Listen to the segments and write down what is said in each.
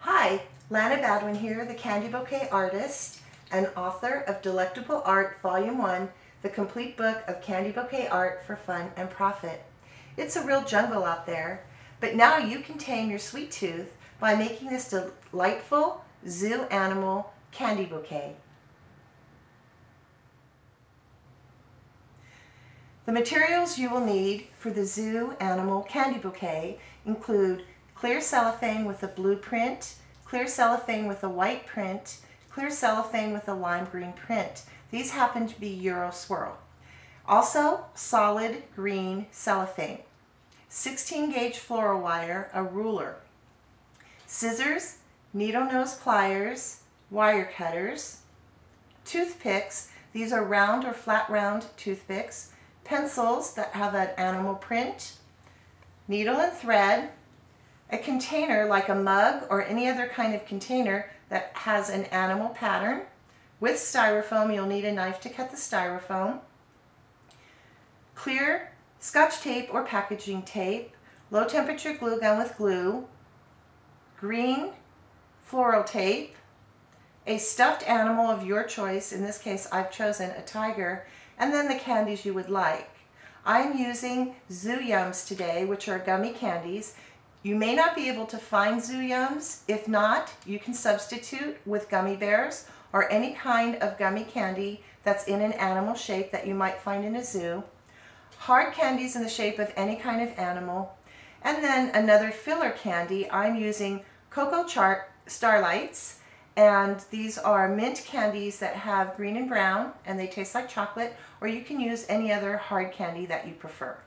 Hi, Lana Badouin here, the Candy Bouquet artist and author of Delectable Art Volume 1, the complete book of candy bouquet art for fun and profit. It's a real jungle out there, but now you can tame your sweet tooth by making this delightful zoo animal candy bouquet. The materials you will need for the zoo animal candy bouquet include clear cellophane with a blue print, clear cellophane with a white print, clear cellophane with a lime green print. These happen to be Euro Swirl. Also, solid green cellophane, 16 gauge floral wire, a ruler, scissors, needle nose pliers, wire cutters, toothpicks. These are round or flat round toothpicks, pencils that have an animal print, needle and thread, a container like a mug or any other kind of container that has an animal pattern. With styrofoam, you'll need a knife to cut the styrofoam, clear Scotch tape or packaging tape, low temperature glue gun with glue, green floral tape, a stuffed animal of your choice. In this case, I've chosen a tiger, and then the candies you would like. I'm using Zoo Yums today, which are gummy candies. You may not be able to find Zoo Yums. If not, you can substitute with gummy bears or any kind of gummy candy that's in an animal shape that you might find in a zoo. Hard candies in the shape of any kind of animal. And then another filler candy, I'm using Cocoa Starlights, and these are mint candies that have green and brown and they taste like chocolate, or you can use any other hard candy that you prefer.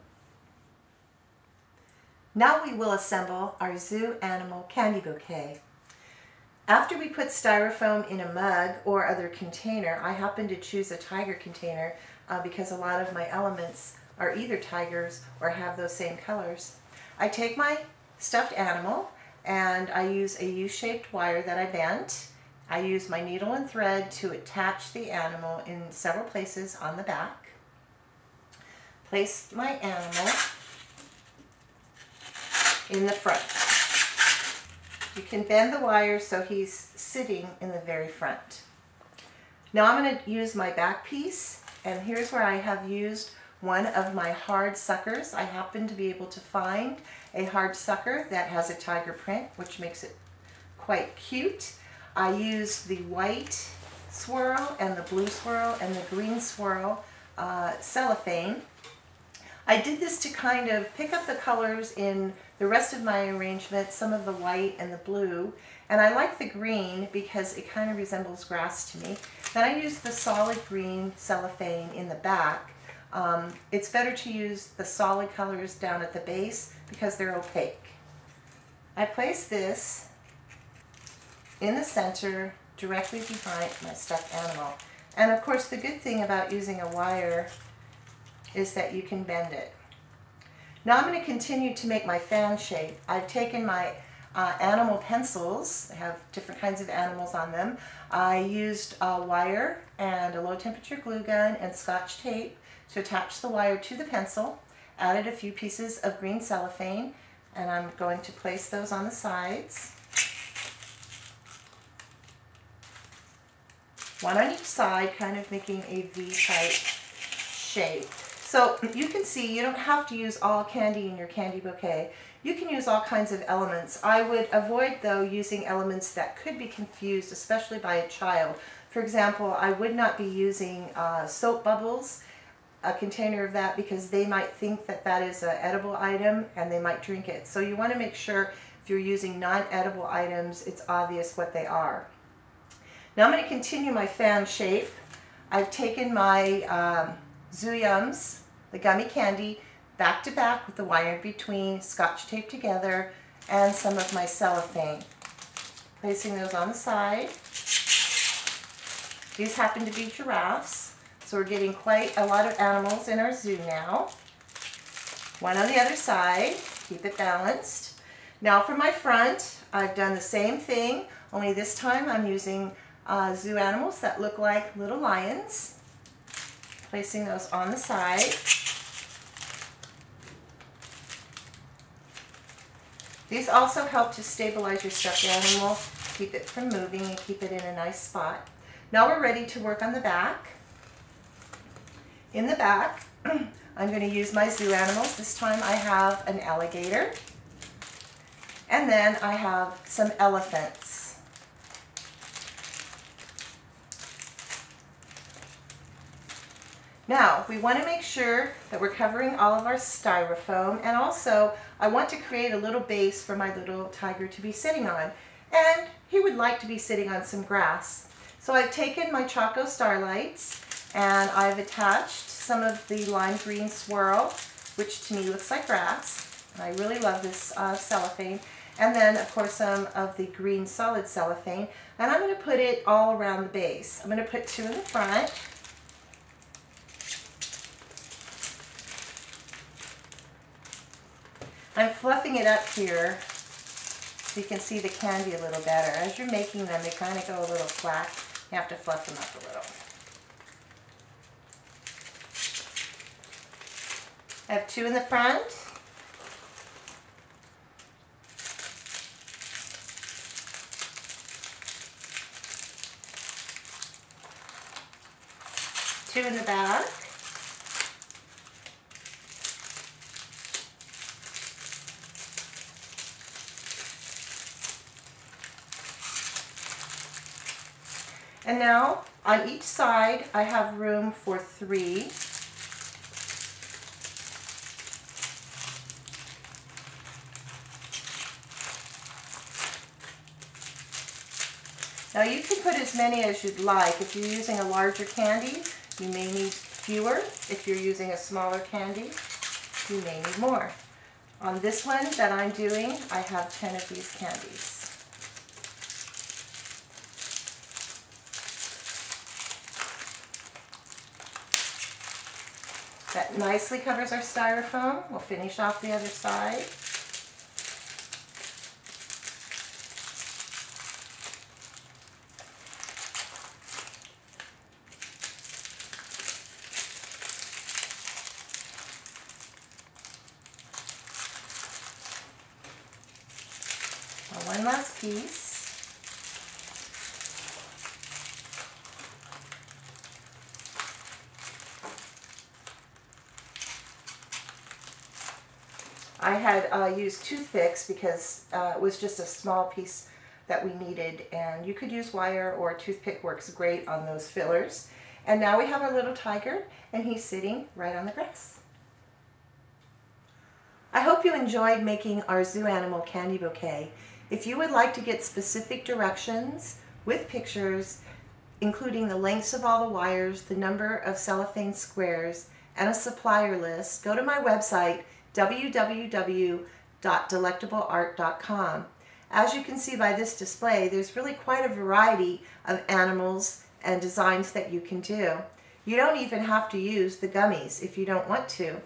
Now we will assemble our zoo animal candy bouquet. After we put styrofoam in a mug or other container, I happen to choose a tiger container because a lot of my elements are either tigers or have those same colors. I take my stuffed animal and I use a U-shaped wire that I bent. I use my needle and thread to attach the animal in several places on the back. Place my animal in the front. You can bend the wire so he's sitting in the very front. Now I'm going to use my back piece, and here's where I have used one of my hard suckers. I happen to be able to find a hard sucker that has a tiger print, which makes it quite cute. I used the white swirl and the blue swirl and the green swirl cellophane. I did this to kind of pick up the colors in the rest of my arrangement, some of the white and the blue, and I like the green because it kind of resembles grass to me. Then I used the solid green cellophane in the back. It's better to use the solid colors down at the base because they're opaque. I place this in the center directly behind my stuffed animal. And of course the good thing about using a wire is that you can bend it. Now I'm going to continue to make my fan shape. I've taken my animal pencils. They have different kinds of animals on them. I used a wire and a low temperature glue gun and Scotch tape to attach the wire to the pencil. Added a few pieces of green cellophane, and I'm going to place those on the sides. One on each side, kind of making a V-type shape. So you can see you don't have to use all candy in your candy bouquet. You can use all kinds of elements. I would avoid, though, using elements that could be confused, especially by a child. For example, I would not be using soap bubbles, a container of that, because they might think that that is an edible item and they might drink it. So you want to make sure if you're using non-edible items, it's obvious what they are. Now I'm going to continue my fan shape. I've taken my Zoo Yums, the gummy candy, back to back with the wire in between, Scotch tape together, and some of my cellophane. Placing those on the side. These happen to be giraffes, so we're getting quite a lot of animals in our zoo now. One on the other side, keep it balanced. Now for my front, I've done the same thing, only this time I'm using zoo animals that look like little lions. Placing those on the side. These also help to stabilize your stuffed animal, keep it from moving, and keep it in a nice spot. Now we're ready to work on the back. In the back, I'm going to use my zoo animals. This time I have an alligator, and then I have some elephants. Now, we want to make sure that we're covering all of our styrofoam, and also I want to create a little base for my little tiger to be sitting on. And he would like to be sitting on some grass. So I've taken my Choco Starlights and I've attached some of the lime green swirl, which to me looks like grass. And I really love this cellophane. And then, of course, some of the green solid cellophane. And I'm going to put it all around the base. I'm going to put 2 in the front. I'm fluffing it up here so you can see the candy a little better. As you're making them, they kind of go a little flat. You have to fluff them up a little. I have 2 in the front. Two in the back. And now, on each side, I have room for 3. Now you can put as many as you'd like. If you're using a larger candy, you may need fewer. If you're using a smaller candy, you may need more. On this one that I'm doing, I have 10 of these candies. That nicely covers our styrofoam. We'll finish off the other side. Now one last piece. I had used toothpicks because it was just a small piece that we needed, and you could use wire or a toothpick works great on those fillers. And now we have our little tiger, and he's sitting right on the grass. I hope you enjoyed making our zoo animal candy bouquet. If you would like to get specific directions with pictures, including the lengths of all the wires, the number of cellophane squares, and a supplier list, go to my website, www.delectableart.com. As you can see by this display, there's really quite a variety of animals and designs that you can do. You don't even have to use the gummies if you don't want to.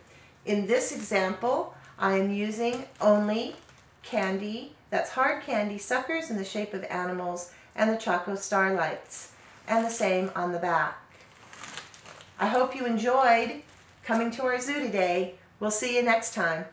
In this example, I am using only candy, that's hard candy, suckers in the shape of animals, and the Choco Starlights, and the same on the back. I hope you enjoyed coming to our zoo today. We'll see you next time.